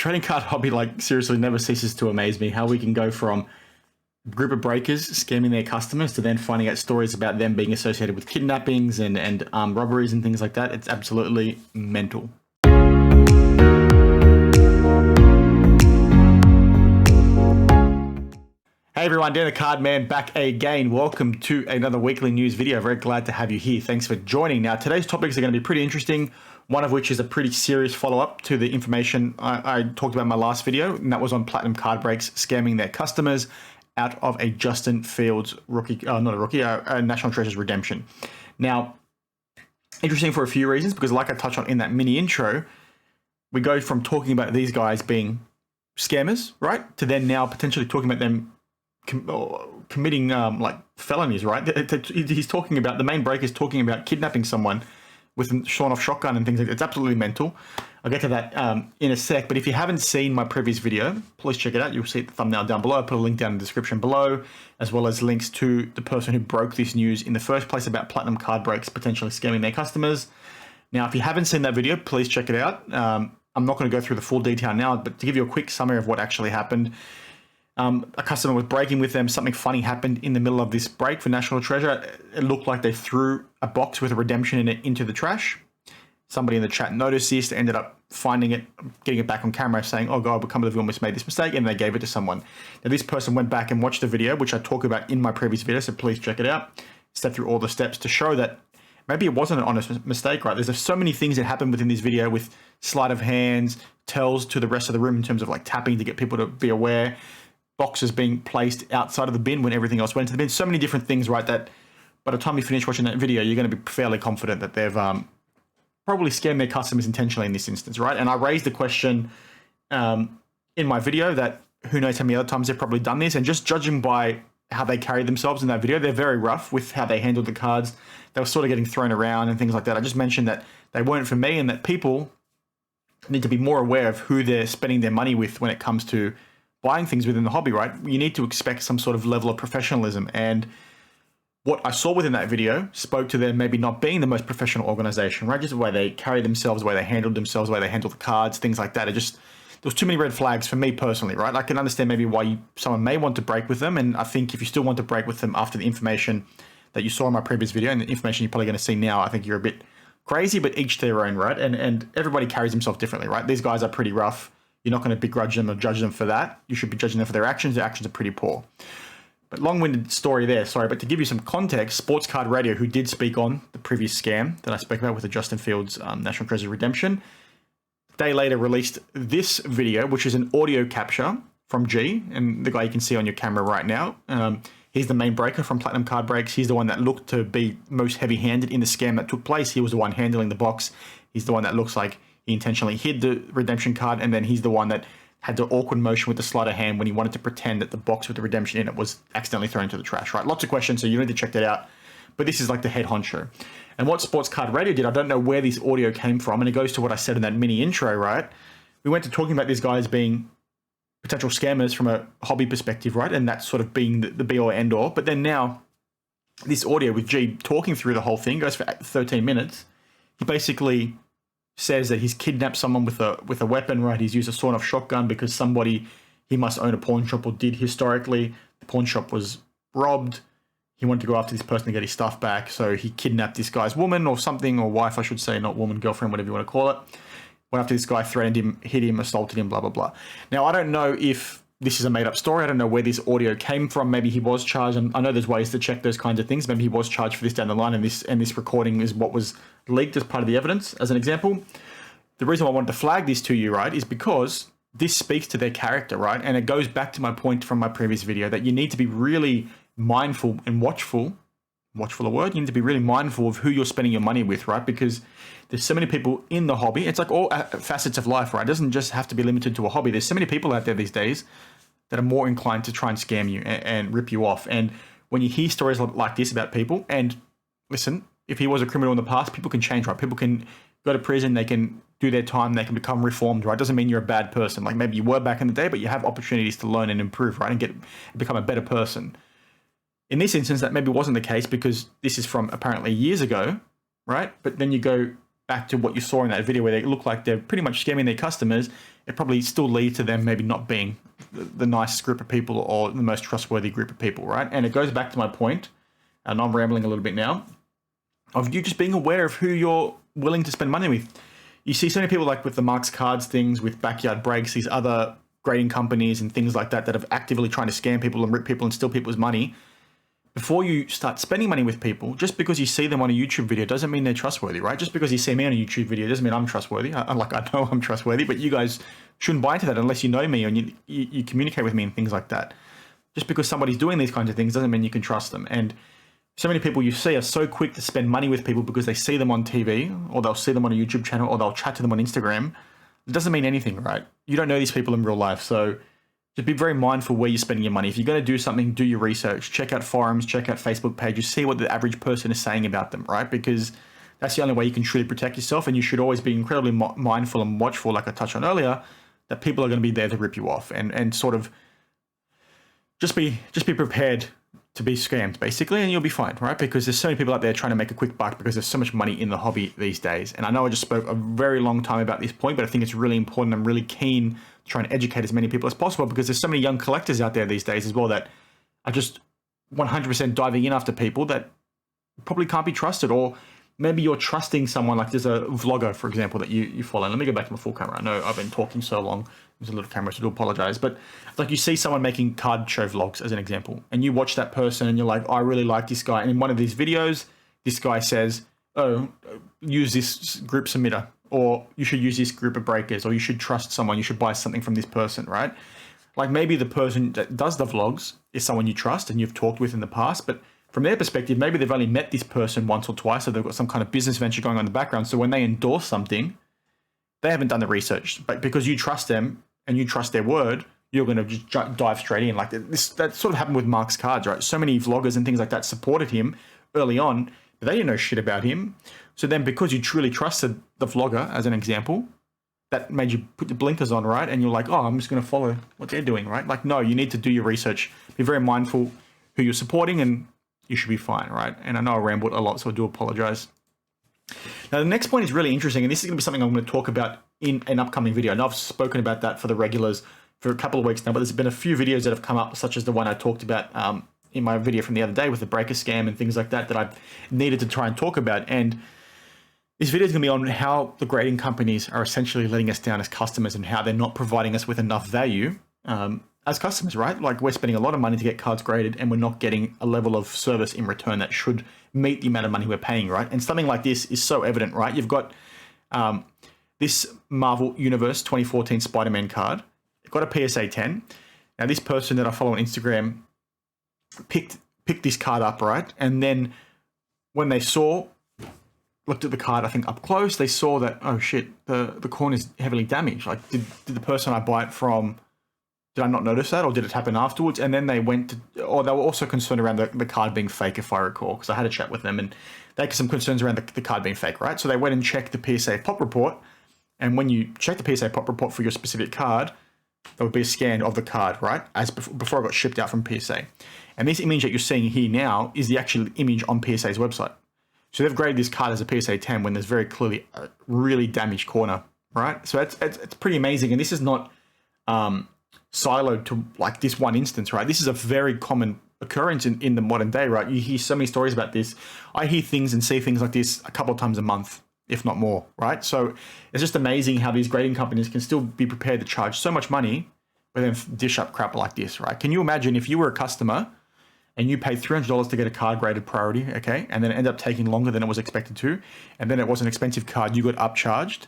trading card hobby, like, seriously never ceases to amaze me. How we can go from a group of breakers scamming their customers to then finding out stories about them being associated with kidnappings and armed robberies and things like that. It's absolutely mental. Hey everyone, Dan the Card Man back again. Welcome to another weekly news video. Very glad to have you here. Thanks for joining. Now, today's topics are going to be pretty interesting, one of which is a pretty serious follow-up to the information I talked about in my last video, and that was on Platinum Card Breaks scamming their customers out of a Justin Fields National Treasures redemption. Now, interesting for a few reasons, because like I touched on in that mini intro, we go from talking about these guys being scammers, right, to then now potentially talking about them committing like felonies, right? He's talking about, the main break is talking about kidnapping someone with a sawn-off shotgun and things like that. It's absolutely mental. I'll get to that in a sec, but if you haven't seen my previous video, please check it out. You'll see the thumbnail down below. I'll put a link down in the description below, as well as links to the person who broke this news in the first place about Platinum Card Breaks potentially scamming their customers. Now, if you haven't seen that video, please check it out. I'm not going to go through the full detail now, but to give you a quick summary of what actually happened, a customer was breaking with them. Something funny happened in the middle of this break for National Treasure. It looked like they threw a box with a redemption in it into the trash. Somebody in the chat noticed this, ended up finding it, getting it back on camera, saying, "Oh God, we can't believe we almost made this mistake," and they gave it to someone. Now, this person went back and watched the video, which I talk about in my previous video, so please check it out. Step through all the steps to show that maybe it wasn't an honest mistake, right? There's so many things that happen within this video with sleight of hands, tells to the rest of the room in terms of like tapping to get people to be aware, boxes being placed outside of the bin when everything else went to the bin. So many different things, right, that by the time you finish watching that video, you're going to be fairly confident that they've probably scammed their customers intentionally in this instance, right? And I raised the question in my video that who knows how many other times they've probably done this, and just judging by how they carried themselves in that video, they're very rough with how they handled the cards. They were sort of getting thrown around and things like that. I just mentioned that they weren't for me, and that people need to be more aware of who they're spending their money with when it comes to buying things within the hobby, right? You need to expect some sort of level of professionalism. And what I saw within that video spoke to them maybe not being the most professional organization, right? Just the way they carry themselves, the way they handled themselves, the way they handled the cards, things like that. There was too many red flags for me personally, right? I can understand maybe why someone may want to break with them. And I think if you still want to break with them after the information that you saw in my previous video and the information you're probably going to see now, I think you're a bit crazy, but each to their own, right? And everybody carries themselves differently, right? These guys are pretty rough. You're not going to begrudge them or judge them for that. You should be judging them for their actions. Their actions are pretty poor. But long-winded story there, sorry. But to give you some context, Sports Card Radio, who did speak on the previous scam that I spoke about with the Justin Fields National Treasure redemption, a day later released this video, which is an audio capture from G, and the guy you can see on your camera right now. He's the main breaker from Platinum Card Breaks. He's the one that looked to be most heavy-handed in the scam that took place. He was the one handling the box. He's the one that looks like he intentionally hid the redemption card, and then he's the one that had the awkward motion with the sleight of hand when he wanted to pretend that the box with the redemption in it was accidentally thrown into the trash, right? Lots of questions, so you need to check that out. But this is like the head honcho. And what Sports Card Radio did, I don't know where this audio came from, and it goes to what I said in that mini intro, right? We went to talking about these guys being potential scammers from a hobby perspective, right? And that's sort of being the be-all end-all. But then now, this audio with G talking through the whole thing goes for 13 minutes. He basically says that he's kidnapped someone with a weapon, right? He's used a sawn-off shotgun because somebody, he must own a pawn shop or did historically. The pawn shop was robbed. He wanted to go after this person to get his stuff back, so he kidnapped this guy's woman or something, or wife, I should say, not woman, girlfriend, whatever you want to call it. Went after this guy, threatened him, hit him, assaulted him, blah, blah, blah. Now, I don't know if this is a made-up story. I don't know where this audio came from. Maybe he was charged, and I know there's ways to check those kinds of things. Maybe he was charged for this down the line, and this recording is what was leaked as part of the evidence, as an example. The reason why I wanted to flag this to you, right, is because this speaks to their character, right? And it goes back to my point from my previous video that you need to be really mindful and watchful a word, you need to be really mindful of who you're spending your money with, right? Because there's so many people in the hobby. It's like all facets of life, right? It doesn't just have to be limited to a hobby. There's so many people out there these days that are more inclined to try and scam you and rip you off. And when you hear stories like this about people, and listen, if he was a criminal in the past, people can change, right? People can go to prison, they can do their time, they can become reformed, right? Doesn't mean you're a bad person. Like maybe you were back in the day, but you have opportunities to learn and improve, right? And become a better person. In this instance, that maybe wasn't the case because this is from apparently years ago, right? But then you go back to what you saw in that video where they look like they're pretty much scamming their customers, it probably still leads to them maybe not being the nicest group of people or the most trustworthy group of people, right? And it goes back to my point, and I'm rambling a little bit now, of you just being aware of who you're willing to spend money with. You see so many people like with the Marks Cards things, with Backyard Breaks, these other grading companies and things like that that are actively trying to scam people and rip people and steal people's money. Before you start spending money with people, just because you see them on a YouTube video doesn't mean they're trustworthy, right? Just because you see me on a YouTube video doesn't mean I'm trustworthy. I know I'm trustworthy, but you guys shouldn't buy into that unless you know me and you communicate with me and things like that. Just because somebody's doing these kinds of things doesn't mean you can trust them. And so many people you see are so quick to spend money with people because they see them on TV, or they'll see them on a YouTube channel, or they'll chat to them on Instagram. It doesn't mean anything, right? You don't know these people in real life, so just be very mindful where you're spending your money. If you're going to do something, do your research. Check out forums, check out Facebook pages, see what the average person is saying about them, right? Because that's the only way you can truly protect yourself, and you should always be incredibly mindful and watchful, like I touched on earlier, that people are going to be there to rip you off, and sort of just be prepared to be scammed, basically, and you'll be fine, right? Because there's so many people out there trying to make a quick buck because there's so much money in the hobby these days. And I know I just spoke a very long time about this point, but I think it's really important. I'm really keen to try and educate as many people as possible because there's so many young collectors out there these days as well that are just 100% diving in after people that probably can't be trusted. Or maybe you're trusting someone, like there's a vlogger, for example, that you follow. Let me go back to my full camera. I know I've been talking so long. There's a little camera, so I do apologize. But like you see someone making card show vlogs as an example, and you watch that person and you're like, I really like this guy. And in one of these videos, this guy says, oh, use this group submitter, or you should use this group of breakers, or you should trust someone, you should buy something from this person, right? Like maybe the person that does the vlogs is someone you trust and you've talked with in the past, but from their perspective, maybe they've only met this person once or twice, so they've got some kind of business venture going on in the background. So when they endorse something, they haven't done the research, but because you trust them and you trust their word, you're going to just dive straight in. Like this, that sort of happened with Mark's Cards, right? So many vloggers and things like that supported him early on, but they didn't know shit about him. So then because you truly trusted the vlogger, as an example, that made you put the blinkers on, right? And you're like, oh, I'm just going to follow what they're doing, right? Like, no, you need to do your research. Be very mindful who you're supporting, and you should be fine, right? And I know I rambled a lot, so I do apologize. Now, the next point is really interesting, and this is going to be something I'm going to talk about in an upcoming video. And I've spoken about that for the regulars for a couple of weeks now, but there's been a few videos that have come up, such as the one I talked about in my video from the other day with the breaker scam and things like that, that I've needed to try and talk about. And this video is going to be on how the grading companies are essentially letting us down as customers and how they're not providing us with enough value as customers, right? Like we're spending a lot of money to get cards graded and we're not getting a level of service in return that should meet the amount of money we're paying, right? And something like this is so evident, right? You've got this Marvel Universe 2014 Spider-Man card. It got a PSA 10. Now this person that I follow on Instagram picked this card up, right? And then when they looked at the card, I think up close, they saw that, oh shit, the corner is heavily damaged. Like did the person I buy it from, did I not notice that, or did it happen afterwards? And then they went to, or they were also concerned around the card being fake, if I recall, because I had a chat with them and they had some concerns around the card being fake, right? So they went and checked the PSA pop report. And when you check the PSA pop report for your specific card, there would be a scan of the card, right? As before it got shipped out from PSA. And this image that you're seeing here now is the actual image on PSA's website. So they've graded this card as a PSA 10 when there's very clearly a really damaged corner, right? So it's pretty amazing. And this is not siloed to like this one instance, right? This is a very common occurrence in the modern day, right? You hear so many stories about this. I hear things and see things like this a couple of times a month, if not more, right? So it's just amazing how these grading companies can still be prepared to charge so much money, but then dish up crap like this, right? Can you imagine if you were a customer and you paid $300 to get a card graded priority, okay, and then it ended up taking longer than it was expected to, and then it was an expensive card, you got upcharged,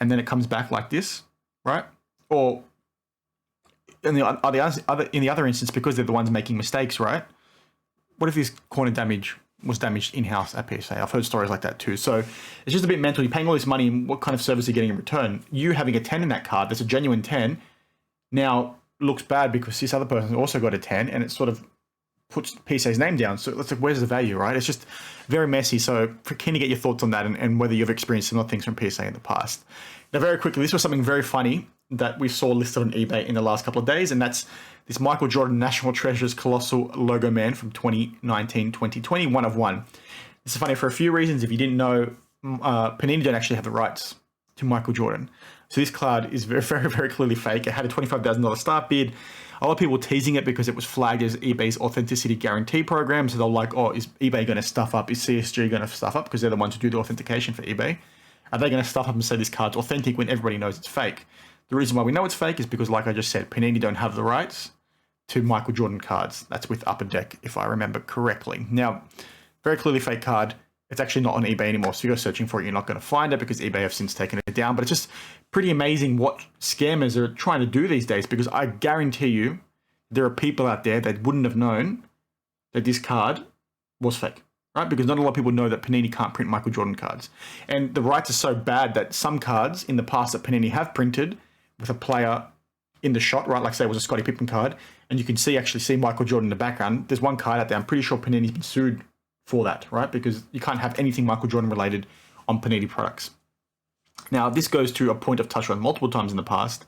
and then it comes back like this, right? Or in the other instance, because they're the ones making mistakes, right? What if this corner damage was damaged in-house at PSA? I've heard stories like that too. So it's just a bit mental. You're paying all this money, and what kind of service are you getting in return? You having a 10 in that card, that's a genuine 10, now looks bad because this other person also got a 10, and it sort of puts PSA's name down. So it's like, where's the value, right? It's just very messy. So keen to get your thoughts on that and whether you've experienced similar things from PSA in the past. Now, very quickly, this was something very funny that we saw listed on eBay in the last couple of days, and that's this Michael Jordan National Treasures Colossal Logoman from 2019-2020, 1 of 1. This is funny for a few reasons. If you didn't know, Panini don't actually have the rights to Michael Jordan. So this card is very, very, very clearly fake. It had a $25,000 start bid. A lot of people teasing it because it was flagged as eBay's authenticity guarantee program. So they're like, oh, is eBay going to stuff up? Is CSG going to stuff up? Because they're the ones who do the authentication for eBay. Are they going to stuff up and say this card's authentic when everybody knows it's fake? The reason why we know it's fake is because, like I just said, Panini don't have the rights to Michael Jordan cards. That's with Upper Deck, if I remember correctly. Now, very clearly fake card. It's actually not on eBay anymore. So if you go searching for it, you're not going to find it because eBay have since taken it down. But it's just pretty amazing what scammers are trying to do these days, because I guarantee you there are people out there that wouldn't have known that this card was fake, right? Because not a lot of people know that Panini can't print Michael Jordan cards. And the rights are so bad that some cards in the past that Panini have printed with a player in the shot, right? Like say it was a Scottie Pippen card, and you can actually see Michael Jordan in the background. There's one card out there, I'm pretty sure Panini's been sued for that, right? Because you can't have anything Michael Jordan related on Panini products. Now, this goes to a point I've touched on multiple times in the past.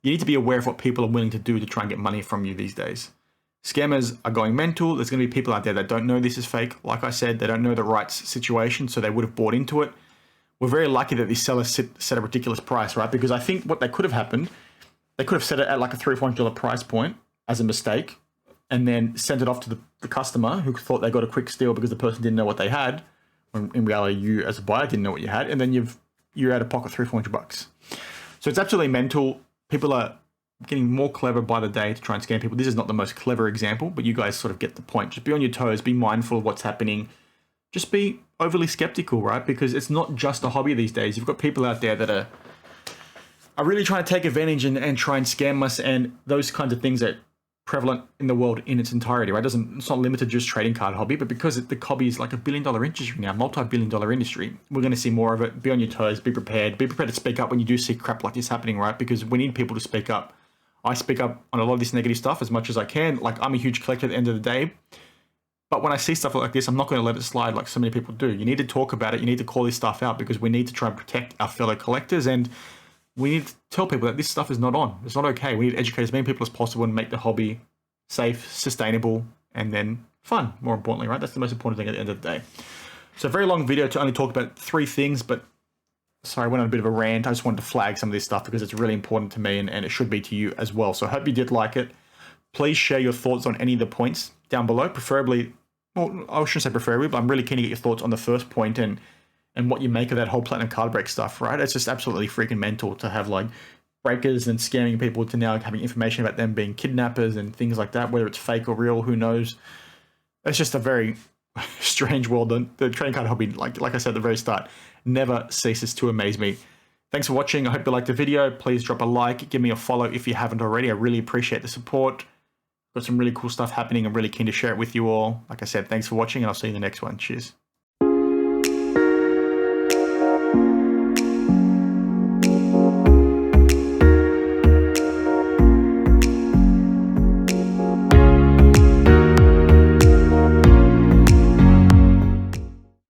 You need to be aware of what people are willing to do to try and get money from you these days. Scammers are going mental. There's going to be people out there that don't know this is fake. Like I said, they don't know the rights situation, so they would have bought into it. We're very lucky that these sellers set a ridiculous price, right? Because I think what they could have happened, they could have set it at like a $300 or $400 price point as a mistake, and then sent it off to the customer who thought they got a quick steal because the person didn't know what they had, when in reality you as a buyer didn't know what you had, and then you're out of pocket $300-$400. So it's absolutely mental. People are getting more clever by the day to try and scam people. This is not the most clever example, but you guys sort of get the point. Just be on your toes, be mindful of what's happening. Just be overly skeptical, right? Because it's not just a hobby these days. You've got people out there that are really trying to take advantage and try and scam us, and those kinds of things are prevalent in the world in its entirety, right? It's not limited to just trading card hobby, but because the hobby is like $1 billion industry now, multi-billion-dollar industry, we're going to see more of it. Be on your toes, be prepared to speak up when you do see crap like this happening, right? Because we need people to speak up. I speak up on a lot of this negative stuff as much as I can. Like, I'm a huge collector at the end of the day, but when I see stuff like this, I'm not going to let it slide like so many people do. You need to talk about it. You need to call this stuff out, because we need to try and protect our fellow collectors, and we need to tell people that this stuff is not on. It's not okay. We need to educate as many people as possible and make the hobby safe, sustainable, and then fun, more importantly, right? That's the most important thing at the end of the day. So a very long video to only talk about 3 things, but sorry, I went on a bit of a rant. I just wanted to flag some of this stuff because it's really important to me, and it should be to you as well. So I hope you did like it. Please share your thoughts on any of the points down below, preferably, well, I shouldn't say preferably, but I'm really keen to get your thoughts on the first point and what you make of that whole platinum card break stuff, right? It's just absolutely freaking mental to have like breakers and scamming people to now having information about them being kidnappers and things like that, whether it's fake or real, who knows. It's just a very strange world. The trading card hobby, like I said at the very start, never ceases to amaze me. Thanks for watching. I hope you liked the video. Please drop a like, give me a follow if you haven't already. I really appreciate the support. Got some really cool stuff happening. I'm really keen to share it with you all. Like I said, thanks for watching, and I'll see you in the next one. Cheers.